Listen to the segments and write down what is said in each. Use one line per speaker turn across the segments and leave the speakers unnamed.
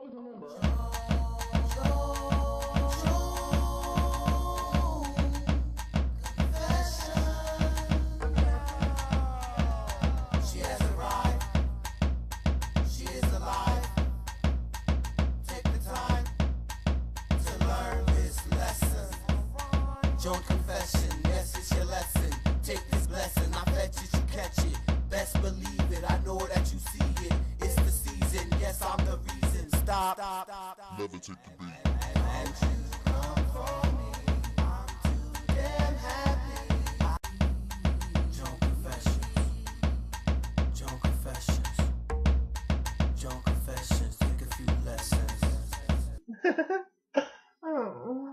always remember.
She has arrived. She is alive. Take the time to learn this lesson. Joan Confession, yes, it's your lesson. Take this blessing, I fetch it, you catch it. Best believe it, I know that you see it. It's the season, yes, I'm the reason. Stop.
Never take the beat.
And you come for me. I'm too damn happy. Joan Confessions. Joan Confessions. Joan Confessions. Take a few lessons.
Oh.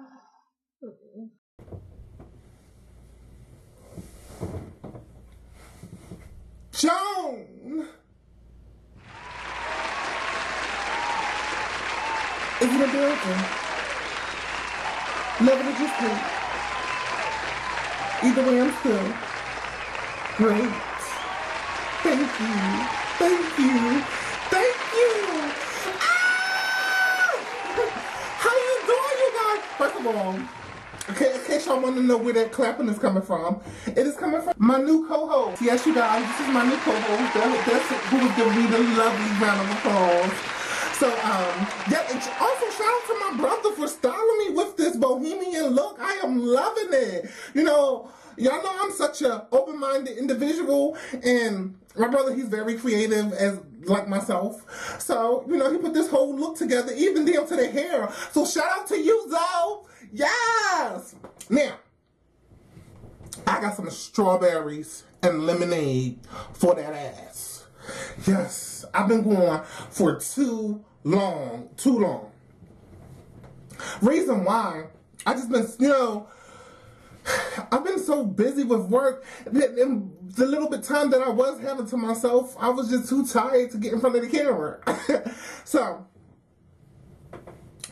Joan! Is it a building? Never did you speak. Either way, I'm still great. Thank you. Thank you. Thank you. Ah! How you doing, you guys? First of all, in case y'all want to know where that clapping is coming from, it is coming from my new co-host. Yes, you guys, this is my new co-host. That's who was giving me the lovely round of applause. So, yeah, and also shout out to my brother for styling me with this bohemian look. I am loving it. You know, y'all know I'm such a open-minded individual, and my brother, he's very creative as like myself. So, you know, he put this whole look together, even down to the hair. So shout out to you, Zoe. Yes! Now, I got some strawberries and lemonade for that ass. Yes, I've been going for too long. Reason why, I just been, you know, I've been so busy with work, and the little bit time that I was having to myself, I was just too tired to get in front of the camera. So,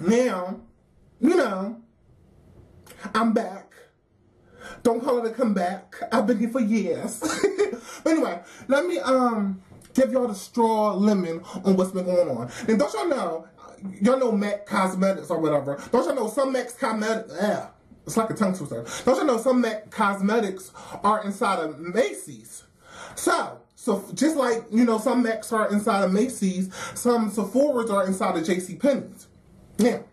now, you know, I'm back. Don't call it a comeback. I've been here for years. But anyway, let me give y'all the straw lemon on what's been going on. And don't y'all know MAC Cosmetics or whatever. Don't y'all know some MAC Cosmetics, it's like a tongue twister. Don't you know some MAC Cosmetics are inside of Macy's? So just like, you know, some MACs are inside of Macy's, some Sephora's are inside of JCPenney's. Now,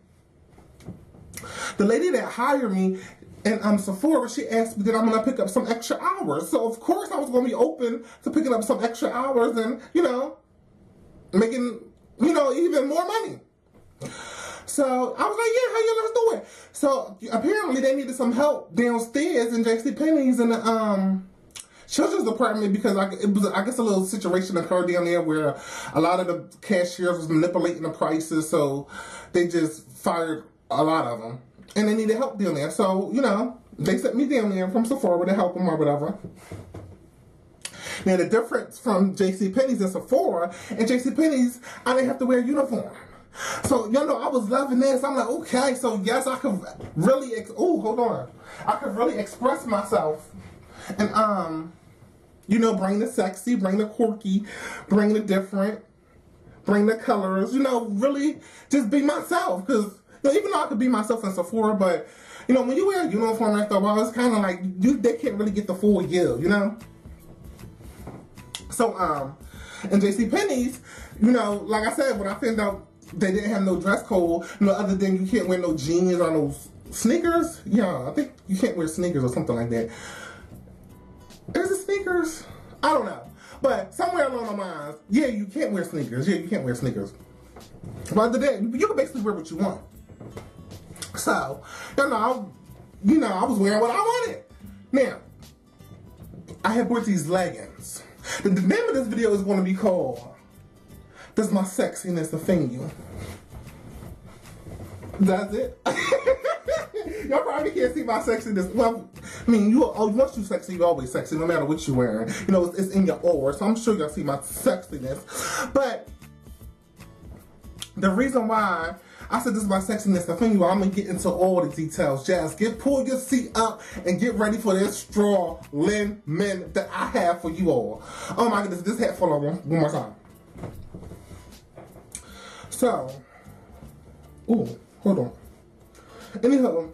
the lady that hired me in Sephora, she asked me that I'm going to pick up some extra hours. So, of course, I was going to be open to picking up some extra hours and, you know, making, you know, even more money. So, I was like, yeah, how you let's do it. So, apparently, they needed some help downstairs in JCPenney's in the children's department because I guess a little situation occurred down there where a lot of the cashiers was manipulating the prices, so they just fired a lot of them. And they needed help down there. So, you know, they sent me down there from Sephora to help them or whatever. Now, the difference from JCPenney's and Sephora, and JCPenney's, I didn't have to wear a uniform. So, you know, I was loving this. I'm like, okay, so yes, I could really, I could really express myself. And, you know, bring the sexy, bring the quirky, bring the different, bring the colors, you know, really just be myself. Because, you know, even though I could be myself in Sephora, but, you know, when you wear a uniform after a while, it's kind of like, they can't really get the full you know? So, in JCPenney's, you know, like I said, when I found out they didn't have no dress code, you know, other than you can't wear no jeans or no sneakers. Yeah, I think you can't wear sneakers or something like that. Is it sneakers? I don't know. But somewhere along the lines, yeah, you can't wear sneakers. Yeah, you can't wear sneakers. But other than that, you can basically wear what you want. So, you know, I was wearing what I wanted. Now, I have bought these leggings. The name of this video is going to be called, Does My Sexiness Offend You? That's it. Y'all probably can't see my sexiness. Well, I mean, once you sexy, you always sexy, no matter what you're wearing. You know, it's in your aura, so I'm sure y'all see my sexiness. But the reason why I said this is my sexiness offend you, I'm gonna get into all the details. Jazz, pull your seat up and get ready for this straw lemon that I have for you all. Oh my goodness, this hat full of one more time. So, Ooh, hold on. Anyhow,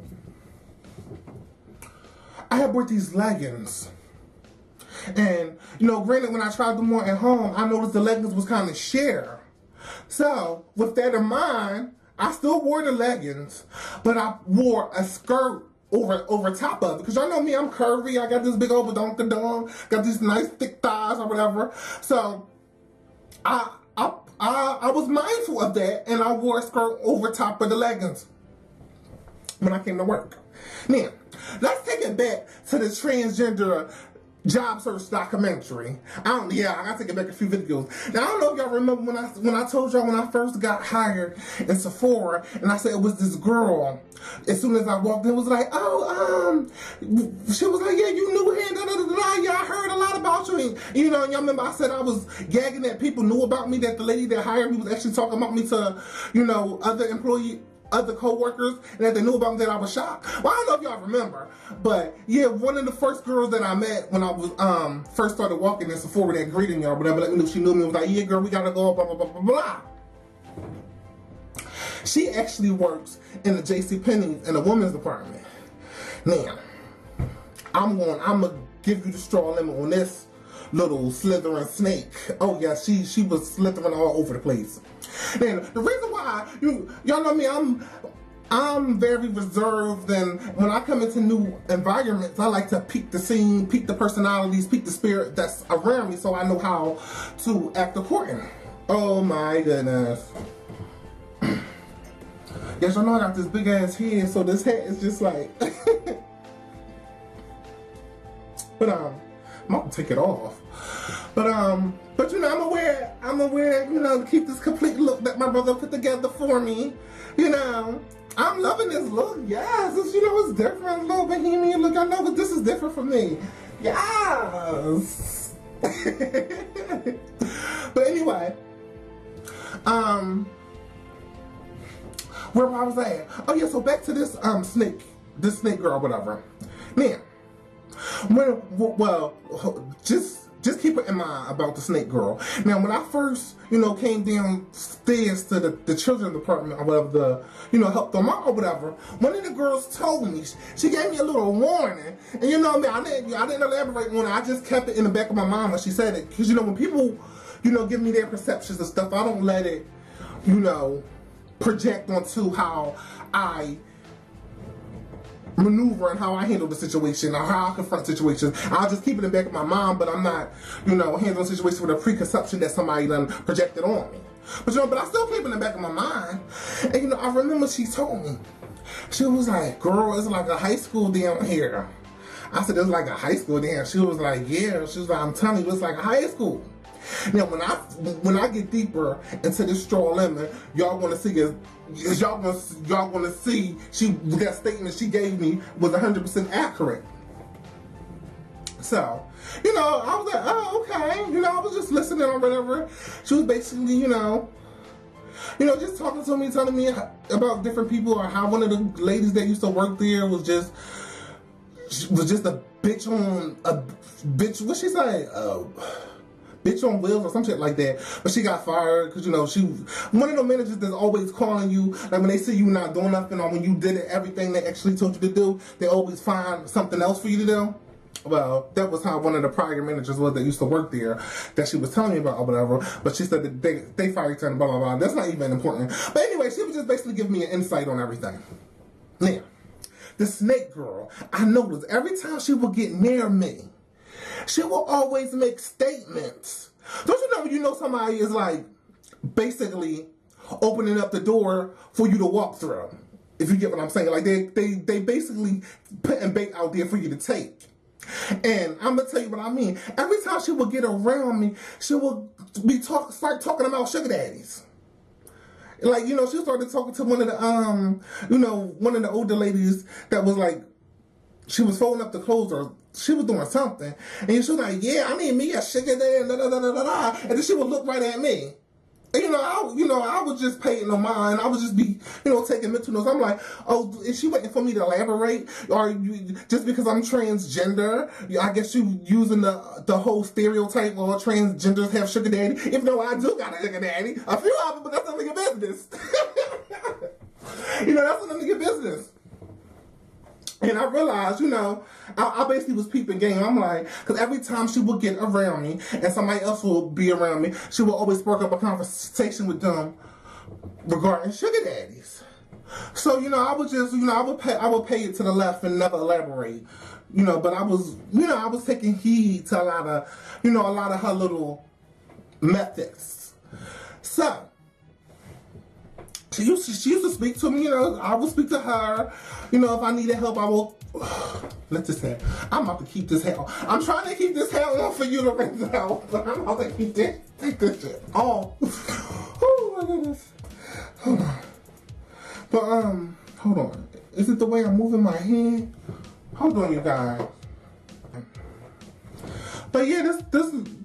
I had bought these leggings. And, granted, when I tried them on at home, I noticed the leggings was kind of sheer. So, with that in mind, I still wore the leggings, but I wore a skirt over top of it. Because y'all know me, I'm curvy. I got this big old badonkadon, got these nice thick thighs or whatever. So, I was mindful of that, and I wore a skirt over top of the leggings when I came to work. Now, let's take it back to the transgender job search documentary. I gotta take it back a few videos. Now, I don't know if y'all remember when I told y'all when I first got hired in Sephora, and I said it was this girl. As soon as I walked in, it was like, she was like, yeah, you knew him, yeah, I heard a lot about you. And, y'all remember I said I was gagging that people knew about me, that the lady that hired me was actually talking about me to, other co-workers, and that they knew about me, that I was shocked. Well, I don't know if y'all remember, but yeah, one of the first girls that I met when I was first started walking in Sephora that greeted me or whatever, let me know if she knew me, was like, yeah, girl, we gotta go, blah, blah, blah, blah, blah. She actually works in the JCPenney in the women's department. Now, I'm gonna give you the straw limit on this little slithering snake. Oh yeah, she was slithering all over the place. And the reason why, y'all know me, I'm very reserved, and when I come into new environments, I like to peek the scene, peek the personalities, peek the spirit that's around me, so I know how to act accordingly. Oh my goodness. Yes, y'all know I got this big ass head, so this hat is just like, but I'm gonna take it off. But I'm aware, to keep this complete look that my brother put together for me. I'm loving this look. Yes, it's different, a little bohemian look. I know, but this is different for me. Yes. But anyway, where I was at? Oh yeah, so back to this snake girl, whatever. Now, just keep it in mind about the snake girl. Now, when I first, came downstairs to the children's department or whatever, help them out or whatever, one of the girls told me, she gave me a little warning. And I didn't elaborate on it. I just kept it in the back of my mind when she said it. Because, when people, give me their perceptions and stuff, I don't let it, project onto how I maneuver and how I handle the situation or how I confront situations. I'll just keep it in the back of my mind, but I'm not, handling situations with a preconception that somebody done projected on me. But I still keep it in the back of my mind. And I remember she told me, she was like, girl, it's like a high school down here. I said, it's like a high school down. She was like, yeah. She was like, I'm telling you, it's like a high school. Now, when I get deeper into this straw lemon, y'all want to see y'all want to see that statement she gave me was 100% accurate. So, I was like, oh, okay. I was just listening or whatever. She was basically, just talking to me, telling me about different people, or how one of the ladies that used to work there was just a bitch on a bitch. What she say? Bitch on wheels or some shit like that. But she got fired because, she one of the managers that's always calling you, like when they see you not doing nothing or when you did everything they actually told you to do, they always find something else for you to do. Well, that was how one of the prior managers was that used to work there, that she was telling me about or whatever. But she said that they fired each other, blah, blah, blah. That's not even important. But anyway, she was just basically giving me an insight on everything. Now, the snake girl, I noticed every time she would get near me, she will always make statements. Don't you know when you know somebody is like basically opening up the door for you to walk through? If you get what I'm saying. Like they basically putting bait out there for you to take. And I'm gonna tell you what I mean. Every time she would get around me, she would start talking about sugar daddies. Like, she started talking to one of the one of the older ladies that was like, she was folding up the clothes or she was doing something. And she was like, yeah, I need me a sugar daddy, da da da da da. And then she would look right at me. And, I would just pay it no mind. I would just be, taking mental notes. I'm like, oh, is she waiting for me to elaborate? Or just because I'm transgender, I guess you using the whole stereotype, well, transgenders have sugar daddy. Even though I do got a sugar daddy. A few of them, but that's none of your business. That's none of your business. And I realized, I basically was peeping game. I'm like, because every time she would get around me and somebody else would be around me, she would always spark up a conversation with them regarding sugar daddies. So, I would just, I would pay it to the left and never elaborate. But I was taking heed to a lot of her little methods. So, she used to speak to me, I would speak to her. If I needed help, I will, let's just say, I'm about to keep this hair. I'm trying to keep this hair on for you to rinse out, but I'm about to keep this shit on. Oh my goodness. Hold on. But, hold on. Is it the way I'm moving my hand? Hold on, you guys. But yeah,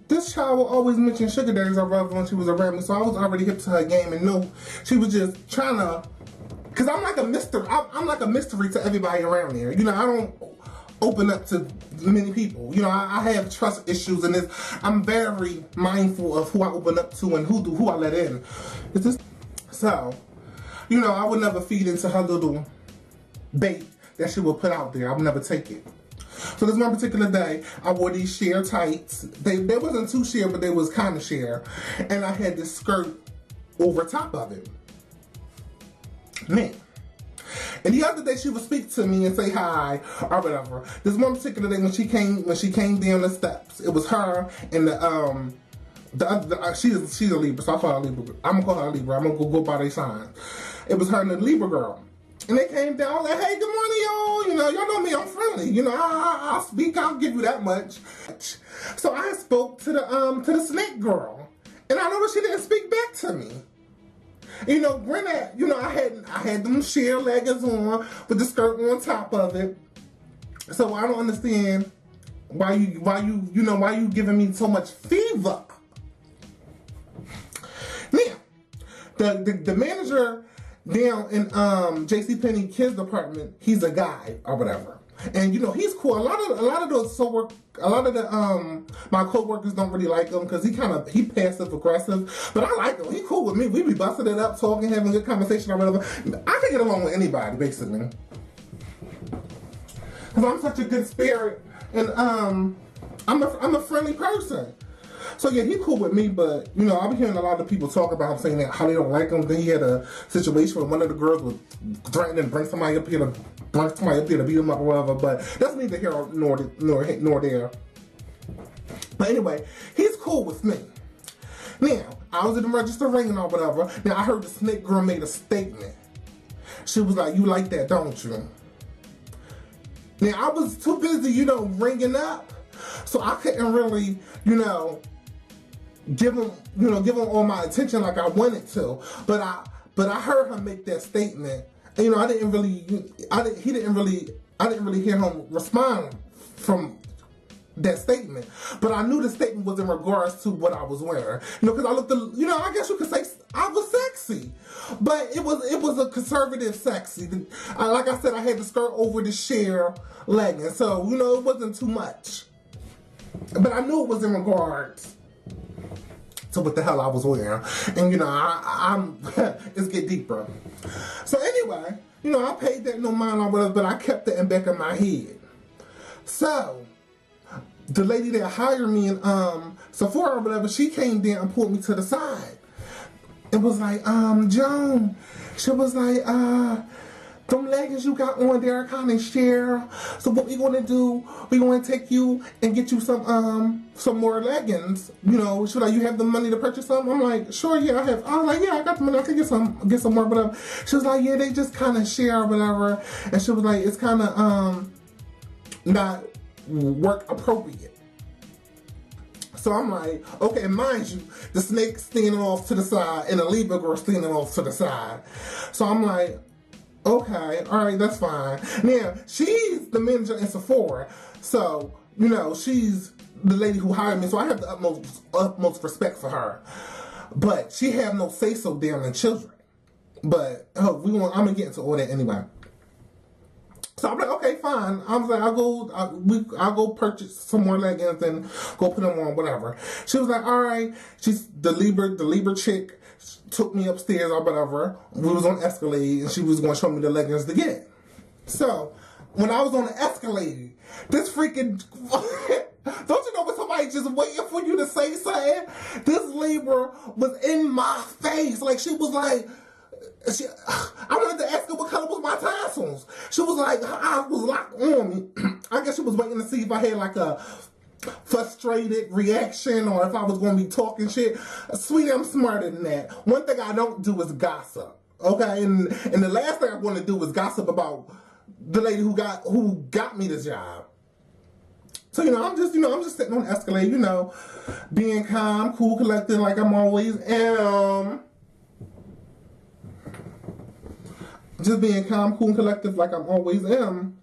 this child will always mention sugar daddies when she was around me, so I was already hip to her game and knew she was just trying to, cause I'm like a mystery. I'm like a mystery to everybody around there. I don't open up to many people. I have trust issues, and I'm very mindful of who I open up to and who I let in. So, I would never feed into her little bait that she would put out there. I would never take it. So this one particular day, I wore these sheer tights. They wasn't too sheer, but they was kind of sheer. And I had this skirt over top of it. Man. And the other day, she would speak to me and say hi or whatever. This one particular day, when she came down the steps, it was her and she's a Libra, so I call her Libra. I'm gonna call her a Libra. I'm gonna go by their sign. It was her and the Libra girl. And they came down like, hey, good morning, y'all. Y'all know me, I'm friendly. I'll speak, I'll give you that much. So I spoke to the snake girl. And I noticed she didn't speak back to me. Granted, I had them sheer leggings on with the skirt on top of it. So I don't understand why you giving me so much fever. Now, the manager down in JCPenney kids department, he's a guy or whatever, and he's cool. A lot of my coworkers don't really like him because he passive aggressive, but I like him. He cool with me. We be busting it up, talking, having a good conversation or whatever. I can get along with anybody basically because I'm such a good spirit, and I'm a friendly person. So yeah, he cool with me, but I've been hearing a lot of people talk about him saying that how they don't like him. Then he had a situation where one of the girls was threatening to bring somebody up here to beat him up or whatever. But that's neither here nor there. But anyway, he's cool with me. Now I was at the register ringing or whatever. Now I heard the snake girl made a statement. She was like, "You like that, don't you?" Now I was too busy, ringing up, so I couldn't really, give him all my attention like I wanted to. But I heard her make that statement. And, I didn't really hear him respond from that statement. But I knew the statement was in regards to what I was wearing. Because I looked, I guess you could say I was sexy. But it was a conservative sexy. Like I said, I had the skirt over the sheer legging. So, it wasn't too much. But I knew it was in regards to what the hell I was wearing. And, I'm let's get deeper. So anyway, I paid that no mind or whatever, but I kept it in back of my head. So, the lady that hired me in Sephora or whatever, she came down and pulled me to the side. It was like, Joan, she was like, them leggings you got on there are kind of sheer. So what we gonna do? We gonna take you and get you some more leggings. She was like, you have the money to purchase some? I'm like, sure, yeah, I have. I was like, yeah, I got the money. I can get some more, whatever. She was like, yeah, they just kind of sheer or whatever. And she was like, it's kind of not work appropriate. So I'm like, okay, and mind you, the snake standing off to the side and the Libra girl standing off to the side. So I'm like, okay, all right, that's fine. Now, she's the manager in Sephora, so, she's the lady who hired me, so I have the utmost respect for her. But she have no say-so down in children. But, I'm going to get into all that anyway. So I'm like, okay, fine. I was like, I'll go purchase some more leggings and go put them on, whatever. She was like, all right. She's the Libra chick. took me upstairs or whatever. We was on Escalade, and she was going to show me the leggings to get. So, when I was on the Escalade, this freaking... Don't you know when somebody just waiting for you to say something? This Libra was in my face. Like, she was like... I wanted to ask her what color was my tassels. She was like, her eyes was locked on me. I guess she was waiting to see if I had like a frustrated reaction or if I was going to be talking shit. Sweetie, I'm smarter than that. One thing I don't do is gossip. Okay? And the last thing I want to do is gossip about the lady who got me this job. So, I'm just sitting on the Escalade, being calm, cool, collected like I'm always am. Just being calm, cool, and collective like I'm always am.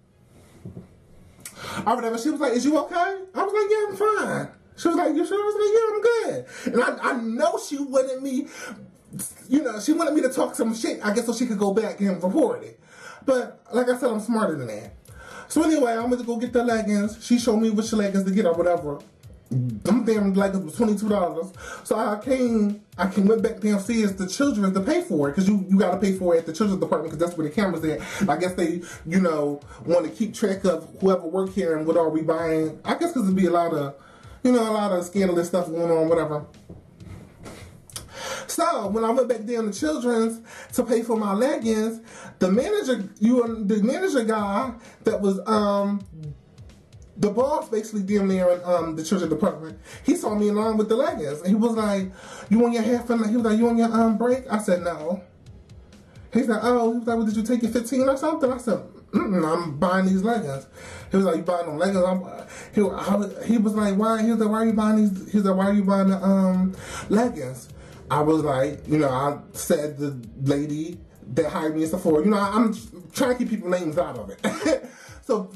Or whatever. She was like, is you okay? I was like, yeah, I'm fine. She was like, you sure? I was like, yeah, I'm good. And I know she wanted me, she wanted me to talk some shit, I guess, so she could go back and report it. But, like I said, I'm smarter than that. So anyway, I went to go get the leggings. She showed me which leggings to get or whatever. Them damn leggings was $22. So I went back downstairs to children's to pay for it, because you got to pay for it at the children's department, because that's where the camera's at. I guess they, want to keep track of whoever work here and what are we buying. I guess because there'd be a lot of scandalous stuff going on, whatever. So when I went back down to children's to pay for my leggings, the manager guy that was the boss basically down there in the children's department, he saw me in line with the leggings, and he was like, "You on your half?" And he was like, "You on your break?" I said, "No." He said, "Oh," he was like, "Well, did you take your 15 or something?" I said, "I'm buying these leggings." He was like, "You buying them leggings?" He was like, "Why?" He was like, "Why are you buying these?" He was like, "Why are you buying the leggings?" I was like, I said the lady that hired me in Sephora. I'm trying to keep people's names out of it. So,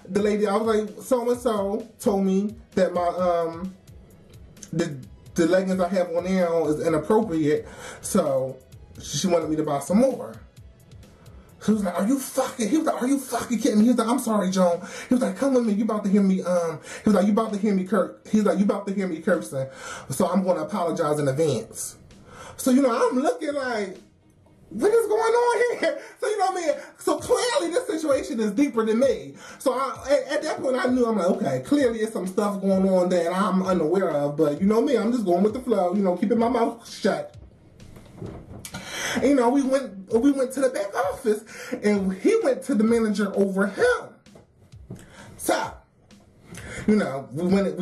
the lady, I was like, so-and-so told me that my, the leggings I have on now is inappropriate, so she wanted me to buy some more. He was like, "Are you fucking?" He was like, "Are you fucking kidding me?" He was like, "I'm sorry, Joan." He was like, "Come with me. You about to hear me." He was like, "You about to hear me He's like, "You about to hear me cursing. So I'm going to apologize in advance." So I'm looking like, what is going on here? So what I mean? So clearly this situation is deeper than me. So at that point I knew, I'm like, okay, clearly there's some stuff going on that I'm unaware of. But me, I'm just going with the flow. Keeping my mouth shut. We went to the back office, and he went to the manager over him. So, we went in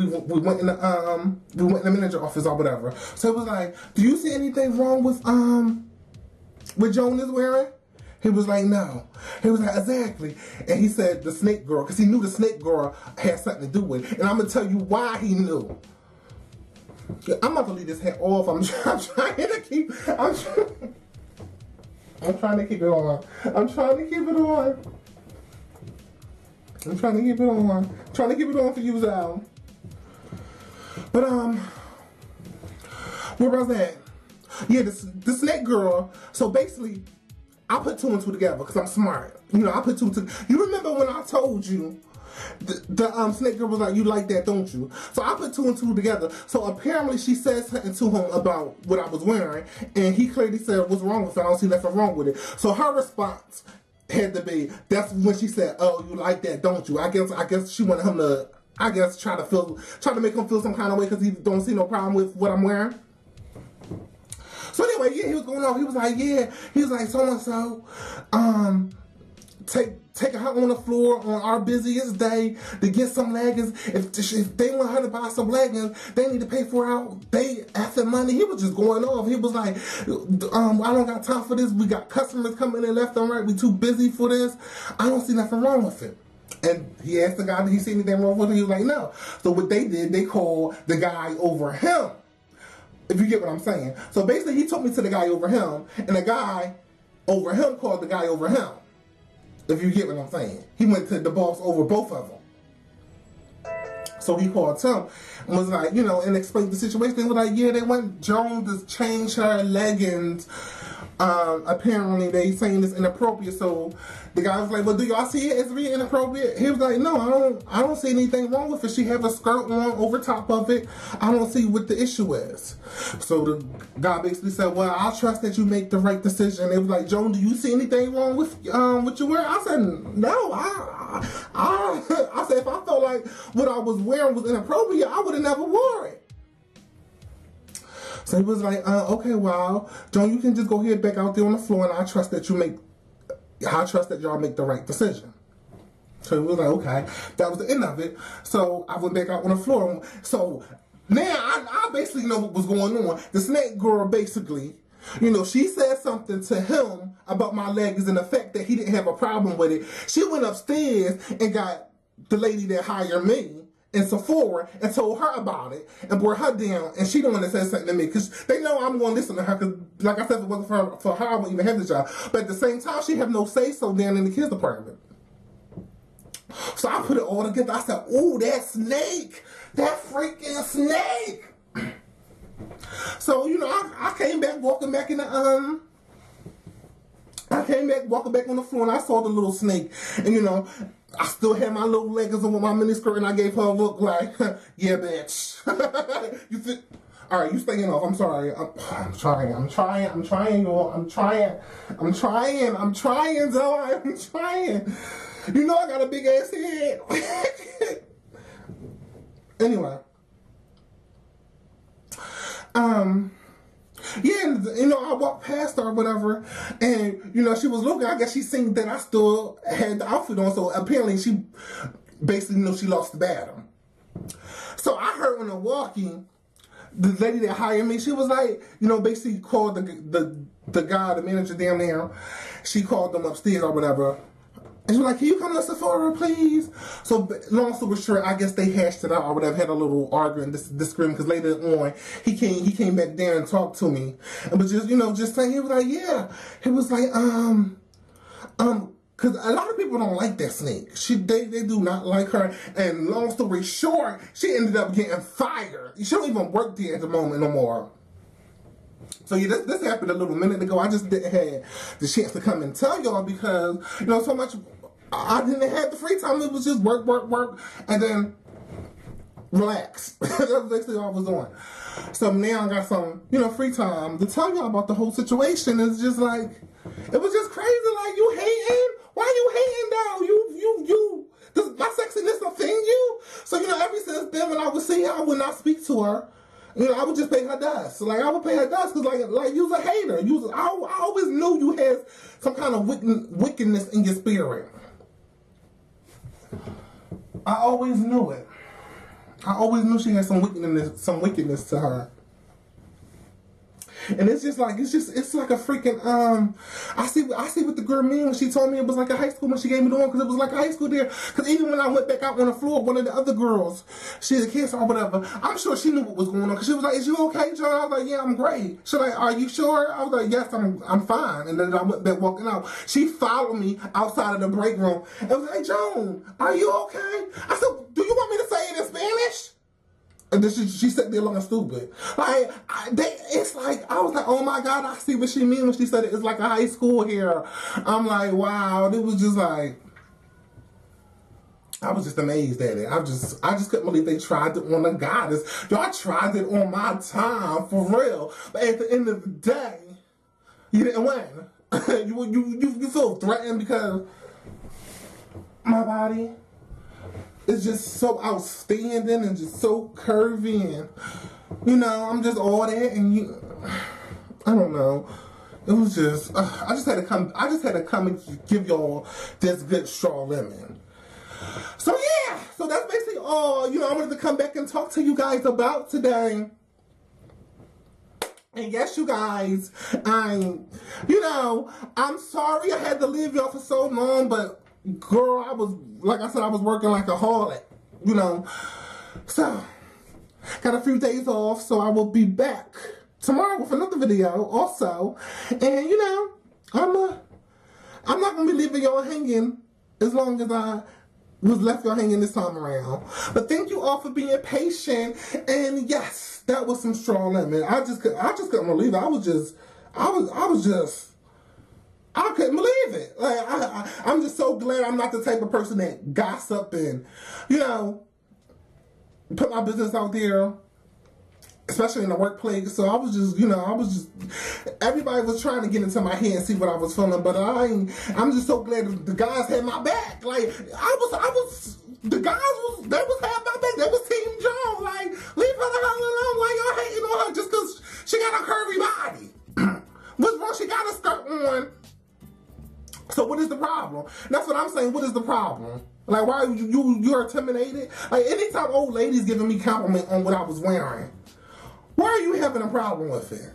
the manager office or whatever. So it was like, "Do you see anything wrong with what Joan is wearing?" He was like, "No." He was like, "Exactly." And he said the snake girl, because he knew the snake girl had something to do with it. And I'm gonna tell you why he knew. I'm not gonna leave this hat off. I'm trying to keep it on. I'm trying to keep it on. I'm trying to keep it on for you, Zal. But where was that? Yeah, the snake girl. So basically, I put two and two together because I'm smart. I put two and two. You remember when I told you the snake girl was like, "You like that, don't you?" So I put two and two together. So apparently she said something to him about what I was wearing, and he clearly said, "What's wrong with it? I don't see nothing wrong with it." So her response had to be, that's when she said, "Oh, you like that, don't you?" I guess she wanted him to, try to make him feel some kind of way because he don't see no problem with what I'm wearing. So anyway, yeah, he was going on. He was like, yeah. He was like, so-and-so, taking her on the floor on our busiest day to get some leggings. If they want her to buy some leggings, they need to pay for out they effing money. He was just going off. He was like, "I don't got time for this. We got customers coming in left and right. We too busy for this. I don't see nothing wrong with it." And he asked the guy, "Did he see anything wrong with it?" He was like, "No." So what they did, they called the guy over him. If you get what I'm saying. So basically, he took me to the guy over him, and the guy over him called the guy over him. If you get what I'm saying. He went to the boss over both of them. So he called him and was like, and explained the situation. They were like, yeah, they went Joan to change her leggings Apparently they saying it's inappropriate. So the guy was like, well, do y'all see it as being inappropriate? He was like, no, I don't see anything wrong with it. She has a skirt on over top of it. I don't see what the issue is. So the guy basically said, well, I trust that you make the right decision. It was like, Joan, do you see anything wrong with what you wear? I said, no, I said, if I felt like what I was wearing was inappropriate, I would have never wore it. So he was like, okay, well, Joan, you can just go ahead back out there on the floor, and I trust that y'all make the right decision. So he was like, okay. That was the end of it. So I went back out on the floor. So now I basically know what was going on. The snake girl basically, she said something to him about my legs and the fact that he didn't have a problem with it. She went upstairs and got the lady that hired me in Sephora and told her about it and brought her down, and she don't want to say something to me because they know I'm going to listen to her because, like I said, if it wasn't for her, I wouldn't even have the job. But at the same time, she have no say-so down in the kids' department. So I put it all together. I said, ooh, that snake, that freaking snake. So, I came back walking back in the, walking back on the floor, and I saw the little snake, and I still had my little leggings on with my miniskirt, and I gave her a look like, yeah, bitch. You think? All right, you staying off. I'm sorry. I'm trying, y'all. I'm trying, Zoe. I'm trying. I got a big ass head. Anyway. Yeah, I walked past her or whatever, and, she was looking. I guess she seen that I still had the outfit on, so apparently she basically knew she lost the battle. So I heard when I'm walking, the lady that hired me, she was like, basically called the guy, the manager down there. She called them upstairs or whatever. And she was like, can you come to Sephora, please? So, long story short, I guess they hashed it out or whatever, had a little argument, disagreement, because later on, he came back down and talked to me. And was just, just saying, he was like, yeah. He was like, because a lot of people don't like that snake. They do not like her. And long story short, she ended up getting fired. She don't even work there at the moment no more. So yeah, this happened a little minute ago. I just didn't have the chance to come and tell y'all because, so much, I didn't have the free time. It was just work, and then relax. That's basically all I was doing. So now I got some, free time to tell y'all about the whole situation. It's just like, it was just crazy. Like, you hating? Why you hating though? Does my sexiness offend you? So, ever since then when I would see her, I would not speak to her. I would just pay her dust. Like, I would pay her dust because, like you was a hater. I always knew you had some kind of wickedness in your spirit. I always knew it. I always knew she had some wickedness to her. And it's like a freaking, I see what the girl mean when she told me it was like a high school when she gave me the one, because it was like a high school there. Because even when I went back out on the floor, one of the other girls, she had cancer or whatever, I'm sure she knew what was going on. Because she was like, is you okay, John? I was like, yeah, I'm great. She was like, are you sure? I was like, yes, I'm fine. And then I went back walking out. She followed me outside of the break room and was like, Joan, are you okay? I said, do you want me to say it in Spanish? And then she sat there looking stupid. Like, it's like, I was like, oh my God, I see what she mean when she said it's like a high school here. I'm like, wow. It was just like, I was just amazed at it. I just couldn't believe they tried it on a goddess. Y'all tried it on my time, for real. But at the end of the day, you didn't win. You feel threatened because my body is just so outstanding and just so curvy, and I'm just all that, and I don't know. It was just I just had to come and give y'all this good straw lemon. So yeah, so that's basically all I wanted to come back and talk to you guys about today. And yes, you guys, I'm sorry I had to leave y'all for so long, but girl, I was working like a harlot, So, got a few days off, so I will be back tomorrow with another video also. And, I'm not going to be leaving y'all hanging as long as I was left y'all hanging this time around. But thank you all for being patient. And yes, that was some straw lemon. I just couldn't believe it. I couldn't believe it. Like, I'm just so glad I'm not the type of person that gossip and, you know, put my business out there, especially in the workplace. So I was just, everybody was trying to get into my head and see what I was feeling, but I'm just so glad the guys had my back. Like, the guys had my back. They was Team Joan. Like, leave her the hell alone. Why y'all hating on her just because she got a curvy body? What's wrong? She got a skirt on. So what is the problem? That's what I'm saying. What is the problem? Like, why you're intimidated? Like, anytime old ladies giving me compliment on what I was wearing, why are you having a problem with it?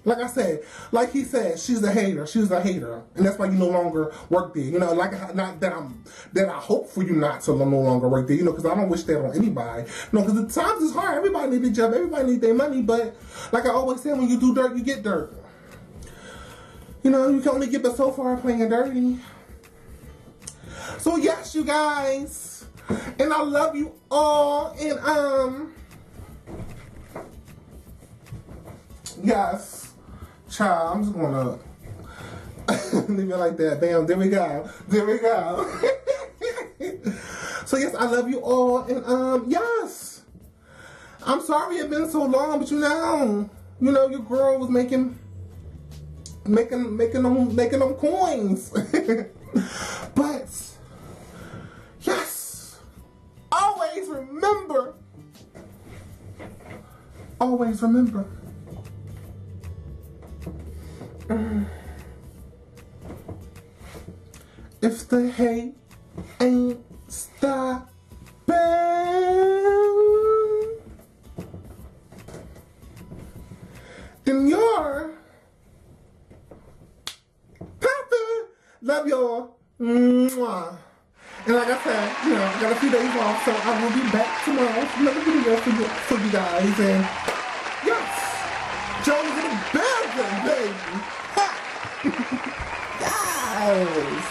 Like I said, like he said, she's a hater. She's a hater, and that's why you no longer work there. You know, like not that I hope for you not to no longer work there. You know, because I don't wish that on anybody. You know, because the times is hard. Everybody needs a job. Everybody needs their money. But like I always say, when you do dirt, you get dirt. You know, you can only get but so far playing dirty. So yes, you guys, and I love you all, and yes, child, I'm just gonna leave it like that. Bam, there we go. So yes, I love you all, and yes, I'm sorry it's been so long, but you know, your girl was making them coins. But yes, always remember, if the hate ain't stopping, then you're poppin'. Love y'all. Mwah. And like I said, I got a few days off, so I will be back tomorrow with another video for you guys. And yes, Joan's in the building, baby. Ha! Yes.